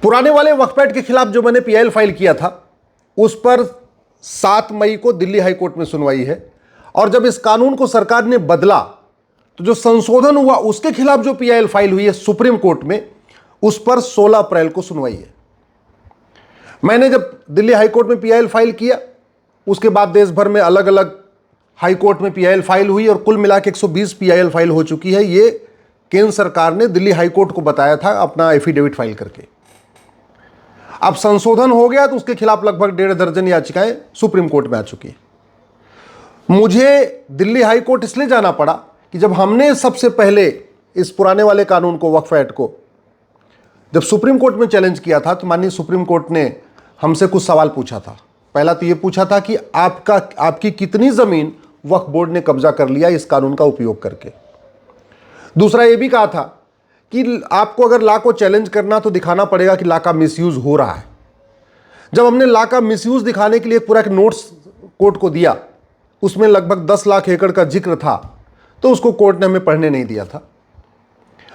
पुराने वाले वक्फ एक्ट के खिलाफ जो मैंने पीआईएल फाइल किया था उस पर 7 मई को दिल्ली हाई कोर्ट में सुनवाई है, और जब इस कानून को सरकार ने बदला तो जो संशोधन हुआ उसके खिलाफ जो पीआईएल फाइल हुई है सुप्रीम कोर्ट में, उस पर 16 अप्रैल को सुनवाई है। मैंने जब दिल्ली हाई कोर्ट में पीआईएल फाइल किया, उसके बाद देश भर में अलग अलग हाई कोर्ट में पीआईएल फाइल हुई और कुल मिला के 120 पीआईएल फाइल हो चुकी है। ये केंद्र सरकार ने दिल्ली हाई कोर्ट को बताया था अपना एफिडेविट फाइल करके। अब संशोधन हो गया तो उसके खिलाफ लगभग 1.5 दर्जन याचिकाएं सुप्रीम कोर्ट में आ चुकी है। मुझे दिल्ली हाई कोर्ट इसलिए जाना पड़ा कि जब हमने सबसे पहले इस पुराने वाले कानून को, वक्फ एक्ट को, जब सुप्रीम कोर्ट में चैलेंज किया था तो माननीय सुप्रीम कोर्ट ने हमसे कुछ सवाल पूछा था। पहला तो ये पूछा था कि आपकी कितनी जमीन वक्फ बोर्ड ने कब्जा कर लिया इस कानून का उपयोग करके। दूसरा ये भी कहा था कि आपको अगर लॉ को चैलेंज करना तो दिखाना पड़ेगा कि लॉ का मिसयूज हो रहा है। जब हमने लॉ का मिसयूज दिखाने के लिए पूरा एक नोट्स कोर्ट को दिया, उसमें लगभग 10 लाख एकड़ का जिक्र था, तो उसको कोर्ट ने हमें पढ़ने नहीं दिया था।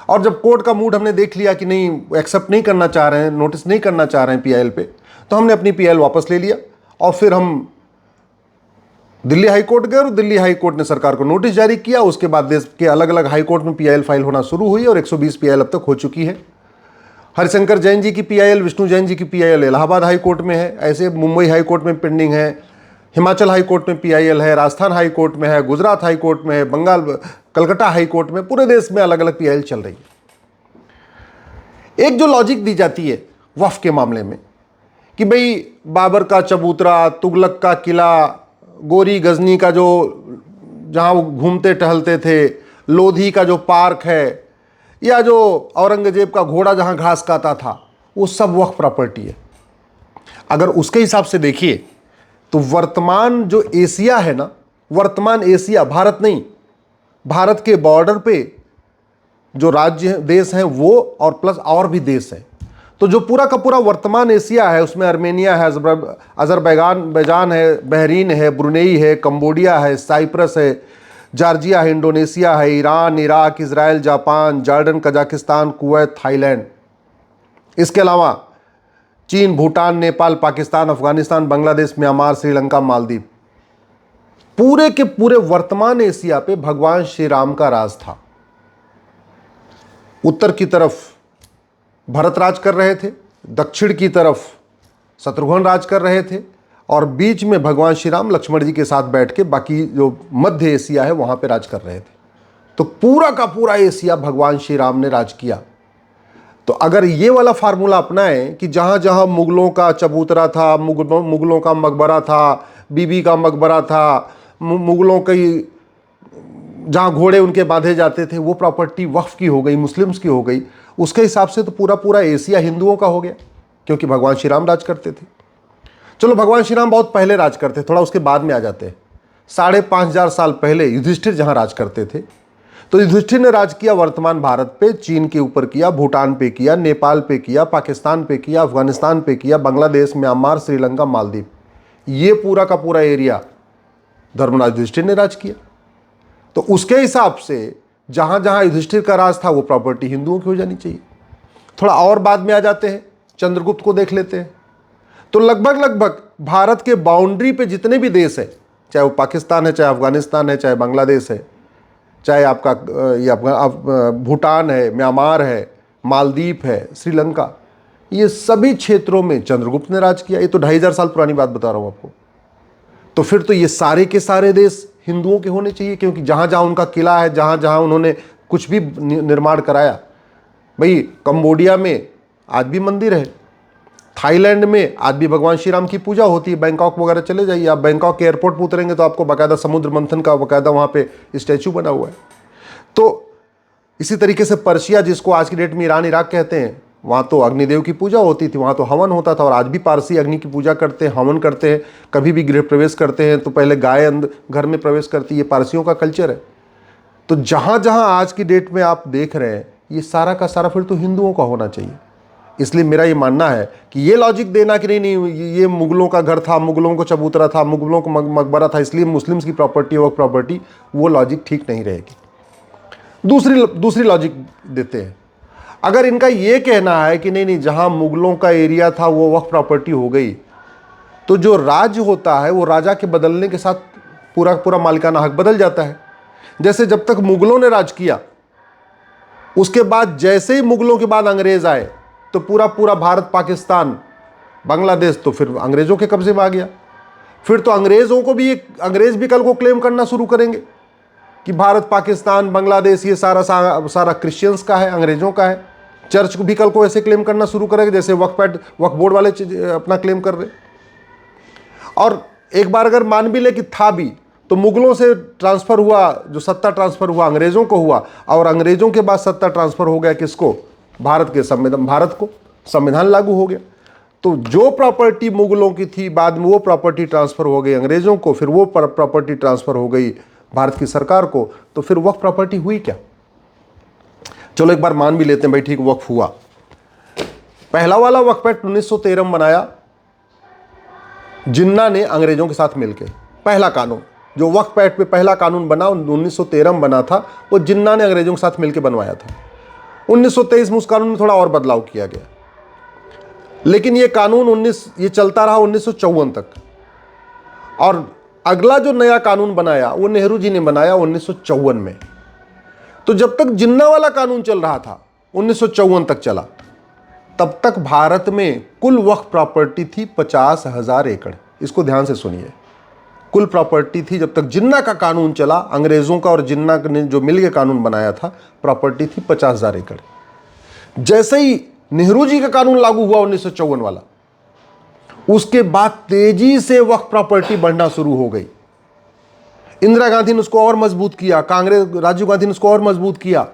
और जब कोर्ट का मूड हमने देख लिया कि नहीं, एक्सेप्ट नहीं करना चाह रहे हैं, नोटिस नहीं करना चाह रहे हैं पीआईएल पे, तो हमने अपनी पीआईएल वापस ले लिया और फिर हम दिल्ली हाई कोर्ट गए और दिल्ली हाई कोर्ट ने सरकार को नोटिस जारी किया। उसके बाद देश के अलग अलग हाई कोर्ट में पीआईएल फाइल होना शुरू हुई और 120 पीआईएल अब तक हो चुकी है। हरिशंकर जैन जी की पीआईएल, विष्णु जैन जी की पीआईएल इलाहाबाद हाई कोर्ट में है, ऐसे मुंबई हाई कोर्ट में पेंडिंग है, हिमाचल हाई कोर्ट में पीआईएल है, राजस्थान हाई कोर्ट में है, गुजरात हाई कोर्ट में है, बंगाल कलकत्ता हाई कोर्ट में, पूरे देश में अलग अलग पीआईएल चल रही है। एक जो लॉजिक दी जाती है वक्फ के मामले में कि भाई बाबर का चबूतरा, तुगलक का किला, गोरी गजनी का जो जहाँ वो घूमते टहलते थे, लोधी का जो पार्क है, या जो औरंगजेब का घोड़ा जहाँ घास खाता था, वो सब वक्फ प्रॉपर्टी है। अगर उसके हिसाब से देखिए तो वर्तमान जो एशिया है ना, वर्तमान एशिया, भारत नहीं, भारत के बॉर्डर पे जो राज्य देश हैं वो और प्लस और भी देश हैं, तो जो पूरा का पूरा वर्तमान एशिया है उसमें आर्मेनिया है, अजरबैजान है, बहरीन है, ब्रुनेई है, कंबोडिया है, साइप्रस है, जॉर्जिया है, इंडोनेशिया है, Iran, Iraq, Israel, Japan, Jordan, Kazakhstan, Kuwait, Thailand, इसके अलावा चीन, भूटान, नेपाल, पाकिस्तान, अफगानिस्तान, बांग्लादेश, म्यांमार, श्रीलंका, मालदीव, पूरे के पूरे वर्तमान एशिया पे भगवान श्री राम का राज था। उत्तर की तरफ भरत राज कर रहे थे, दक्षिण की तरफ शत्रुघ्न राज कर रहे थे, और बीच में भगवान श्री राम लक्ष्मण जी के साथ बैठ के बाकी जो मध्य एशिया है वहाँ पे राज कर रहे थे। तो पूरा का पूरा एशिया भगवान श्री राम ने राज किया। तो अगर ये वाला फार्मूला अपनाएं कि जहाँ जहाँ मुगलों का चबूतरा था, मुगलों का मकबरा था, बीबी का मकबरा था, मुगलों की जहाँ घोड़े उनके बांधे जाते थे, वो प्रॉपर्टी वक्फ की हो गई, मुस्लिम्स की हो गई, उसके हिसाब से तो पूरा पूरा एशिया हिंदुओं का हो गया, क्योंकि भगवान श्री राम राज करते थे। चलो भगवान श्री राम बहुत पहले राज करते, थोड़ा उसके बाद में आ जाते हैं। 5,500 साल पहले युधिष्ठिर जहाँ राज करते थे, तो युधिष्ठिर ने राज किया वर्तमान भारत पे, चीन के ऊपर किया, भूटान पे किया, नेपाल पे किया, पाकिस्तान पे किया, अफगानिस्तान पे किया, बांग्लादेश, म्यांमार, श्रीलंका, मालदीव, ये पूरा का पूरा एरिया धर्मराज युधिष्ठिर ने राज किया। तो उसके हिसाब से जहाँ जहाँ युधिष्ठिर का राज था वो प्रॉपर्टी हिंदुओं की हो जानी चाहिए। थोड़ा और बाद में आ जाते हैं, चंद्रगुप्त को देख लेते हैं। तो लगभग भारत के बाउंड्री पे जितने भी देश है, चाहे वो पाकिस्तान है, चाहे अफगानिस्तान है, चाहे बांग्लादेश है, चाहे आपका भूटान है, म्यांमार है, मालदीव है, श्रीलंका, ये सभी क्षेत्रों में चंद्रगुप्त ने राज किया। ये तो 2,500 साल पुरानी बात बता रहा हूँ आपको। तो फिर तो ये सारे के सारे देश हिंदुओं के होने चाहिए, क्योंकि जहाँ जहाँ उनका किला है, जहाँ जहाँ उन्होंने कुछ भी निर्माण कराया। भाई कंबोडिया में आज भी मंदिर है, थाईलैंड में आज भी भगवान श्री राम की पूजा होती है, बैंकॉक वगैरह चले जाइए आप, बैंकॉक के एयरपोर्ट पर उतरेंगे तो आपको बाकायदा समुद्र मंथन का बाकायदा वहाँ पे स्टैचू बना हुआ है। तो इसी तरीके से पर्शिया, जिसको आज की डेट में ईरान इराक कहते हैं, वहाँ तो अग्निदेव की पूजा होती थी, वहाँ तो हवन होता था, और आज भी पारसी अग्नि की पूजा करते हैं, हवन करते हैं। कभी भी गृह प्रवेश करते हैं तो पहले गाय घर में प्रवेश करती है, ये पारसियों का कल्चर है। तो जहाँ जहाँ आज की डेट में आप देख रहे हैं, ये सारा का सारा फिर तो हिंदुओं का होना चाहिए। इसलिए मेरा ये मानना है कि ये लॉजिक देना कि नहीं ये मुगलों का घर था, मुगलों को चबूतरा था, मुगलों को मकबरा था, इसलिए मुस्लिम्स की प्रॉपर्टी वक्फ प्रॉपर्टी, वो लॉजिक ठीक नहीं रहेगी। दूसरी लॉजिक देते हैं। अगर इनका ये कहना है कि नहीं नहीं, जहां मुगलों का एरिया था वो वक्फ प्रॉपर्टी हो गई, तो जो राज्य होता है वो राजा के बदलने के साथ पूरा पूरा मालिकाना हक बदल जाता है। जैसे जब तक मुगलों ने राज किया, उसके बाद जैसे ही मुगलों के बाद अंग्रेज आए तो पूरा पूरा भारत, पाकिस्तान, बांग्लादेश तो फिर अंग्रेजों के कब्जे में आ गया। फिर तो अंग्रेज भी कल को क्लेम करना शुरू करेंगे कि भारत, पाकिस्तान, बांग्लादेश ये सारा सारा क्रिश्चियंस का है, अंग्रेजों का है। चर्च भी कल को ऐसे क्लेम करना शुरू करेंगे जैसे वक्फ बोर्ड वाले अपना क्लेम कर रहे। और एक बार अगर मान भी ले कि था भी, तो मुगलों से ट्रांसफर हुआ, जो सत्ता ट्रांसफर हुआ अंग्रेजों को हुआ, और अंग्रेजों के बाद सत्ता ट्रांसफर हो गया किसको? भारत के संविधान, भारत को संविधान लागू हो गया। तो जो प्रॉपर्टी मुगलों की थी, बाद में वो प्रॉपर्टी ट्रांसफर हो गई अंग्रेजों को, फिर वो प्रॉपर्टी ट्रांसफर हो गई भारत की सरकार को। तो फिर वक्फ प्रॉपर्टी हुई क्या? चलो एक बार मान भी लेते हैं भाई, ठीक, वक्फ हुआ। पहला वाला वक्फ एक्ट 1913 में बनाया जिन्ना ने अंग्रेजों के साथ मिलकर। पहला कानून जो वक्फ एक्ट पे पहला कानून बना 1913 में बना था, वो जिन्ना ने अंग्रेजों के साथ मिलकर बनवाया था। 1923 में उस कानून में थोड़ा और बदलाव किया गया, लेकिन ये कानून ये चलता रहा 1954 तक। और अगला जो नया कानून बनाया वो नेहरू जी ने बनाया 1954 में। तो जब तक जिन्ना वाला कानून चल रहा था, 1954 तक चला, तब तक भारत में कुल वक्फ प्रॉपर्टी थी 50,000 एकड़। इसको ध्यान से सुनिए, कुल प्रॉपर्टी थी जब तक जिन्ना का कानून चला, अंग्रेजों का और जिन्ना ने जो मिलकर कानून बनाया था, प्रॉपर्टी थी 50,000 एकड़। जैसे ही नेहरू जी का कानून लागू हुआ 1954 वाला, उसके बाद तेजी से वक्फ प्रॉपर्टी बढ़ना शुरू हो गई। इंदिरा गांधी ने उसको और मजबूत किया, राजीव गांधी ने उसको और मजबूत किया,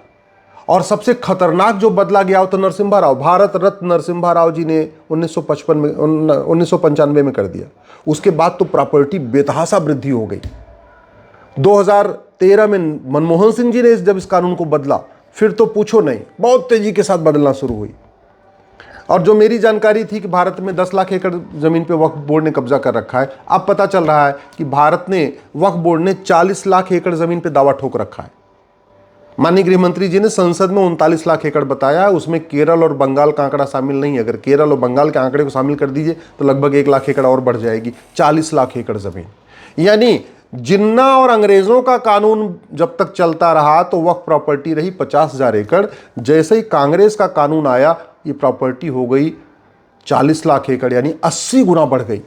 और सबसे खतरनाक जो बदला गया वो तो नरसिम्हा राव, भारत रत्न नरसिम्हा राव जी ने 1995 में कर दिया। उसके बाद तो प्रॉपर्टी बेतहाशा वृद्धि हो गई। 2013 में मनमोहन सिंह जी ने जब इस कानून को बदला, फिर तो पूछो नहीं, बहुत तेजी के साथ बदलना शुरू हुई। और जो मेरी जानकारी थी कि भारत में 10 लाख एकड़ जमीन पे वक्फ बोर्ड ने कब्जा कर रखा है, अब पता चल रहा है कि भारत ने, वक्फ बोर्ड ने 40 लाख एकड़ जमीन पे दावा ठोक रखा है। माननीय गृह मंत्री जी ने संसद में 39 लाख एकड़ बताया है, उसमें केरल और बंगाल का आंकड़ा शामिल नहीं है। अगर केरल और बंगाल के आंकड़े को शामिल कर दीजिए तो लगभग 1 लाख एकड़ और बढ़ जाएगी, 40 लाख एकड़ जमीन। यानी जिन्ना और अंग्रेजों का कानून जब तक चलता रहा तो वक्फ प्रॉपर्टी रही 50,000 एकड़। जैसे ही कांग्रेस का कानून आया, ये प्रॉपर्टी हो गई 40 लाख एकड़, यानी 80 गुना बढ़ गई।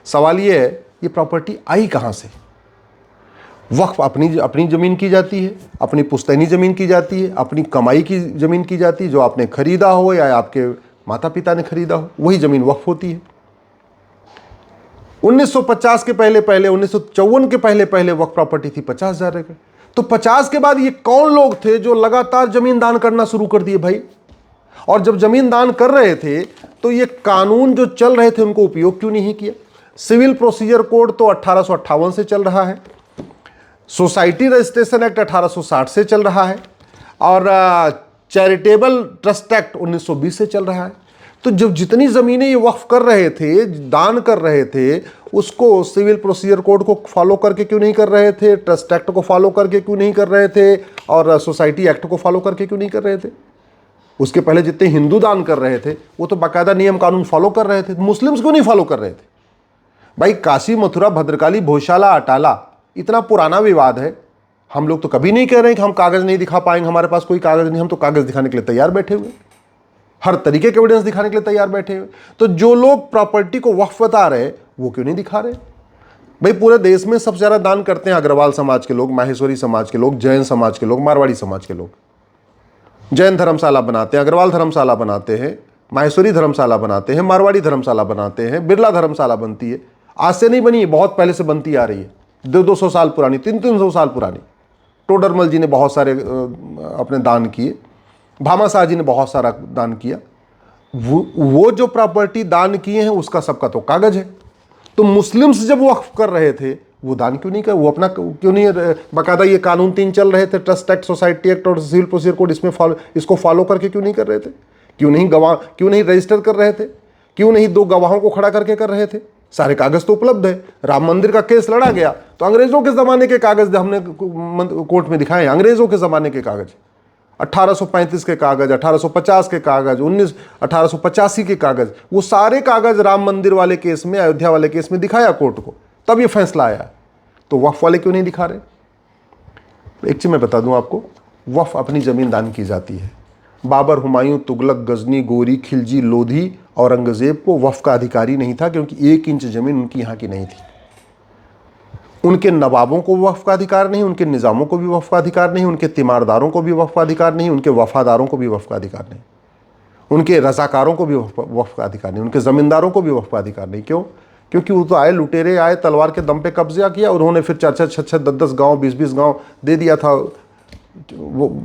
सवाल ये है, ये प्रॉपर्टी आई कहां से? वक्फ अपनी जमीन की जाती है, अपनी पुश्तैनी जमीन की जाती है, अपनी कमाई की जमीन की जाती है, जो आपने खरीदा हो या आपके माता पिता ने खरीदा हो, वही जमीन वक्फ होती है। 1950 के पहले 1954 के पहले वक्फ प्रॉपर्टी थी 50,000 एकड़। तो 50 के बाद ये कौन लोग थे जो लगातार जमीन दान करना शुरू कर दिए भाई? और जब जमीन दान कर रहे थे तो ये कानून जो चल रहे थे उनको उपयोग क्यों नहीं किया? सिविल प्रोसीजर कोड तो 1858 से चल रहा है, सोसाइटी रजिस्ट्रेशन एक्ट 1860 से चल रहा है, और चैरिटेबल ट्रस्ट एक्ट 1920 से चल रहा है। तो जब जितनी ज़मीनें ये वक्फ कर रहे थे, दान कर रहे थे, उसको सिविल प्रोसीजर कोड को फॉलो करके क्यों नहीं कर रहे थे, ट्रस्ट एक्ट को फॉलो करके क्यों नहीं कर रहे थे, और सोसाइटी एक्ट को फॉलो करके क्यों नहीं कर रहे थे? उसके पहले जितने हिंदू दान कर रहे थे वो तो बाकायदा नियम कानून फॉलो कर रहे थे, मुस्लिम्स क्यों नहीं फॉलो कर रहे थे? भाई काशी, मथुरा, भद्रकाली, भोजशाला, अटाला, इतना पुराना विवाद है। हम लोग तो कभी नहीं कह रहे हैं कि हम कागज़ नहीं दिखा पाएंगे, हमारे पास कोई कागज़ नहीं, हम तो कागज़ दिखाने के लिए तैयार बैठे हुए, हर तरीके के एविडेंस दिखाने के लिए तैयार बैठे हुए। तो जो लोग प्रॉपर्टी को वक्फ बता रहे वो क्यों नहीं दिखा रहे? भाई पूरे देश में सबसे ज़्यादा दान करते हैं अग्रवाल समाज के लोग, माहेश्वरी समाज के लोग, जैन समाज के लोग, मारवाड़ी समाज के लोग। जैन धर्मशाला बनाते हैं, अग्रवाल धर्मशाला बनाते हैं, माहेश्वरी धर्मशाला बनाते हैं, मारवाड़ी धर्मशाला बनाते हैं, बिरला धर्मशाला बनती है। आज से नहीं बनी है, बहुत पहले से बनती आ रही है, 200 साल पुरानी, 300 साल पुरानी। टोडरमल जी ने बहुत सारे अपने दान किए, भामा शाह जी ने बहुत सारा दान किया। वो जो प्रॉपर्टी दान किए हैं उसका सबका तो कागज है। तो मुस्लिम्स जब वक्फ कर रहे थे वो दान क्यों नहीं कर, वो अपना क्यों नहीं, बाकायदा ये कानून 3 चल रहे थे, ट्रस्ट एक्ट, सोसाइटी एक्ट और सिविल प्रोसीजर कोड, इसको फॉलो करके क्यों नहीं कर रहे थे? क्यों नहीं रजिस्टर कर रहे थे? क्यों नहीं 2 गवाहों को खड़ा करके कर रहे थे? सारे कागज तो उपलब्ध है। राम मंदिर का केस लड़ा गया तो अंग्रेजों के ज़माने के कागज हमने कोर्ट में दिखाए, अंग्रेजों के ज़माने के कागज। 1835 के कागज, 1850 के कागज, 1885 के कागज, वो सारे कागज राम मंदिर वाले केस में, अयोध्या वाले केस में दिखाया कोर्ट को, तब ये फैसला आया। तो वक्फ वाले क्यों नहीं दिखा रहे? एक चीज मैं बता दूं आपको, वक्फ अपनी जमीन दान की जाती है। बाबर, हुमायूं, तुगलक, गजनी, गोरी, खिलजी, लोधी, औरंगजेब को वक्फ का अधिकारी नहीं था, क्योंकि 1 इंच जमीन उनकी यहाँ की नहीं थी। उनके नवाबों को वक्फ का अधिकार नहीं, उनके निज़ामों को भी वक्फ का अधिकार नहीं, उनके तीमारदारों को भी वक्फ का अधिकार नहीं, उनके वफादारों को भी वक्फ का अधिकार नहीं, उनके रजाकारों को भी वक्फ का अधिकार नहीं, उनके ज़मींदारों को भी वक्फ का अधिकार नहीं। क्यों? क्योंकि वो तो आए, लुटेरे आए, तलवार के दम पे कब्जा किया, उन्होंने फिर 4-4, 6-6, 10-10 गाँव, 20-20 गाँव दे दिया था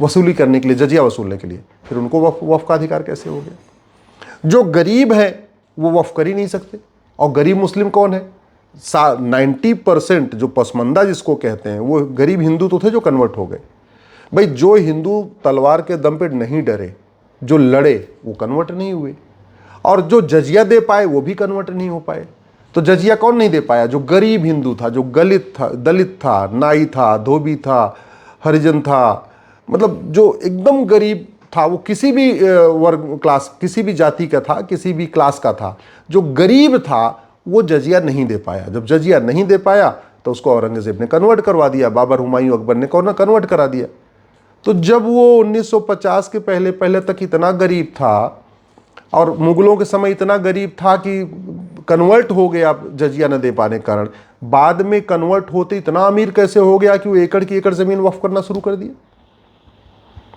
वसूली करने के लिए, जजिया वसूलने के लिए। फिर उनको वक्फ का अधिकार कैसे हो गया? जो गरीब है वो वक्फ कर ही नहीं सकते। और गरीब मुस्लिम कौन है? 90% जो पसमंदा जिसको कहते हैं, वो गरीब हिंदू तो थे जो कन्वर्ट हो गए। भाई, जो हिंदू तलवार के दम पे नहीं डरे, जो लड़े, वो कन्वर्ट नहीं हुए। और जो जजिया दे पाए वो भी कन्वर्ट नहीं हो पाए। तो जजिया कौन नहीं दे पाया? जो गरीब हिंदू था, जो दलित था, नाई था, धोबी था, हरिजन था, मतलब जो एकदम गरीब था, वो किसी भी वर्ग, क्लास, किसी भी जाति का था, किसी भी क्लास का था, जो गरीब था वो जजिया नहीं दे पाया। जब जजिया नहीं दे पाया तो उसको औरंगजेब ने कन्वर्ट करवा दिया, बाबर, हुमायूं, अकबर ने कन्वर्ट करा दिया। तो जब वो 1950 के पहले तक इतना गरीब था और मुगलों के समय इतना गरीब था कि कन्वर्ट हो गया जजिया न दे पाने के कारण, बाद में कन्वर्ट होते इतना अमीर कैसे हो गया कि वो एकड़ की एकड़ जमीन वक्फ करना शुरू कर दिया?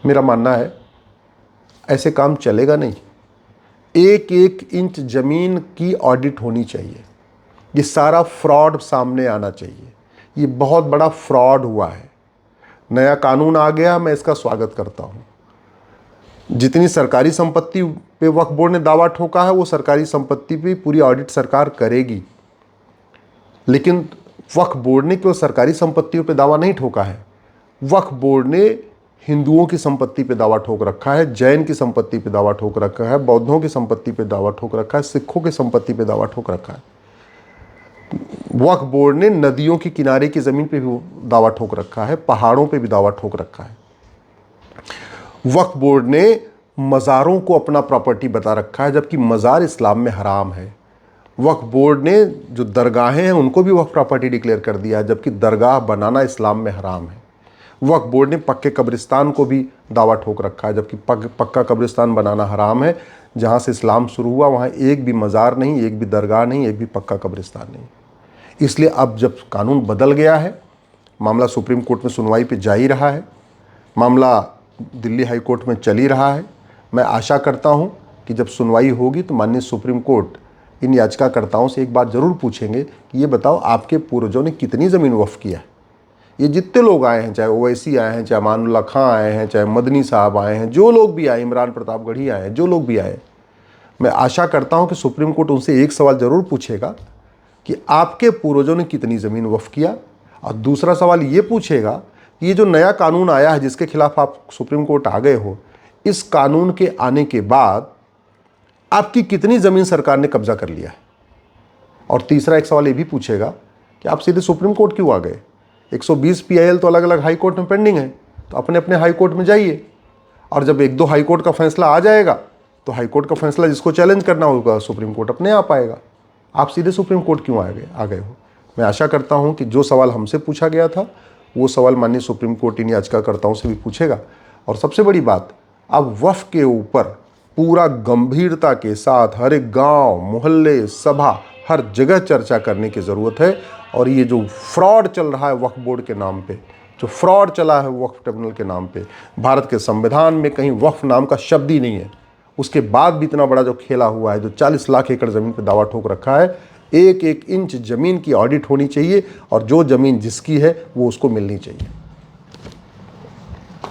मेरा मानना है ऐसे काम चलेगा नहीं। 1-1 इंच जमीन की ऑडिट होनी चाहिए। ये सारा फ्रॉड सामने आना चाहिए। ये बहुत बड़ा फ्रॉड हुआ है। नया कानून आ गया, मैं इसका स्वागत करता हूं। जितनी सरकारी संपत्ति पे वक्फ बोर्ड ने दावा ठोका है, वो सरकारी संपत्ति पे पूरी ऑडिट सरकार करेगी। लेकिन वक्फ बोर्ड ने केवल सरकारी संपत्तियों पे दावा नहीं ठोका है। वक्फ बोर्ड ने हिंदुओं की संपत्ति पे दावा ठोक रखा है, जैन की संपत्ति पे दावा ठोक रखा है, बौद्धों की संपत्ति पे दावा ठोक रखा है, सिखों की संपत्ति पे दावा ठोक रखा है। वक्फ बोर्ड ने नदियों के किनारे की जमीन पे भी दावा ठोक रखा है, पहाड़ों पे भी दावा ठोक रखा है। वक्फ बोर्ड ने मज़ारों को अपना प्रॉपर्टी बता रखा है, जबकि मज़ार इस्लाम में हराम है। वक्फ बोर्ड ने जो दरगाहें हैं उनको भी वक्फ प्रॉपर्टी डिक्लेयर कर दिया है, जबकि दरगाह बनाना इस्लाम में हराम है। वक्फ बोर्ड ने पक्के कब्रिस्तान को भी दावा ठोक रखा है, जबकि पक्का कब्रिस्तान बनाना हराम है। जहाँ से इस्लाम शुरू हुआ वहाँ एक भी मज़ार नहीं, एक भी दरगाह नहीं, एक भी पक्का कब्रिस्तान नहीं। इसलिए अब जब कानून बदल गया है, मामला सुप्रीम कोर्ट में सुनवाई पे जा ही रहा है, मामला दिल्ली हाई कोर्ट में चल ही रहा है। मैं आशा करता हूँ कि जब सुनवाई होगी तो माननीय सुप्रीम कोर्ट इन याचिकाकर्ताओं से एक बात ज़रूर पूछेंगे कि ये बताओ आपके पूर्वजों ने कितनी ज़मीन वक्फ किया है। ये जितने लोग आए हैं, चाहे ओवैसी आए हैं, चाहे अमानुल्लाह खां आए हैं, चाहे मदनी साहब आए हैं, जो लोग भी आए, इमरान प्रतापगढ़ी आए हैं, जो लोग भी आए, मैं आशा करता हूं कि सुप्रीम कोर्ट उनसे एक सवाल ज़रूर पूछेगा कि आपके पूर्वजों ने कितनी ज़मीन वक्फ किया। और दूसरा सवाल ये पूछेगा कि ये जो नया कानून आया है जिसके खिलाफ आप सुप्रीम कोर्ट आ गए हो, इस कानून के आने के बाद आपकी कितनी ज़मीन सरकार ने कब्जा कर लिया है। और तीसरा एक सवाल ये भी पूछेगा कि आप सीधे सुप्रीम कोर्ट क्यों आ गए। 120 PIL तो अलग अलग हाई कोर्ट में पेंडिंग है, तो अपने अपने हाई कोर्ट में जाइए, और जब 1-2 हाई कोर्ट का फैसला आ जाएगा तो हाई कोर्ट का फैसला जिसको चैलेंज करना होगा सुप्रीम कोर्ट अपने आप आएगा। आप सीधे सुप्रीम कोर्ट क्यों आ गए हो। मैं आशा करता हूं कि जो सवाल हमसे पूछा गया था वो सवाल माननीय सुप्रीम कोर्ट इन याचिकाकर्ताओं से भी पूछेगा। और सबसे बड़ी बात, अब वक्फ के ऊपर पूरा गंभीरता के साथ हर एक गाँव, मोहल्ले, सभा, हर जगह चर्चा करने की ज़रूरत है। और ये जो फ्रॉड चल रहा है वक्फ बोर्ड के नाम पे, जो फ्रॉड चला है वक्फ ट्रिब्यूनल के नाम पे, भारत के संविधान में कहीं वक्फ नाम का शब्द ही नहीं है। उसके बाद भी इतना बड़ा जो खेला हुआ है, जो 40 लाख एकड़ ज़मीन पे दावा ठोक रखा है, 1-1 इंच ज़मीन की ऑडिट होनी चाहिए और जो ज़मीन जिसकी है वो उसको मिलनी चाहिए।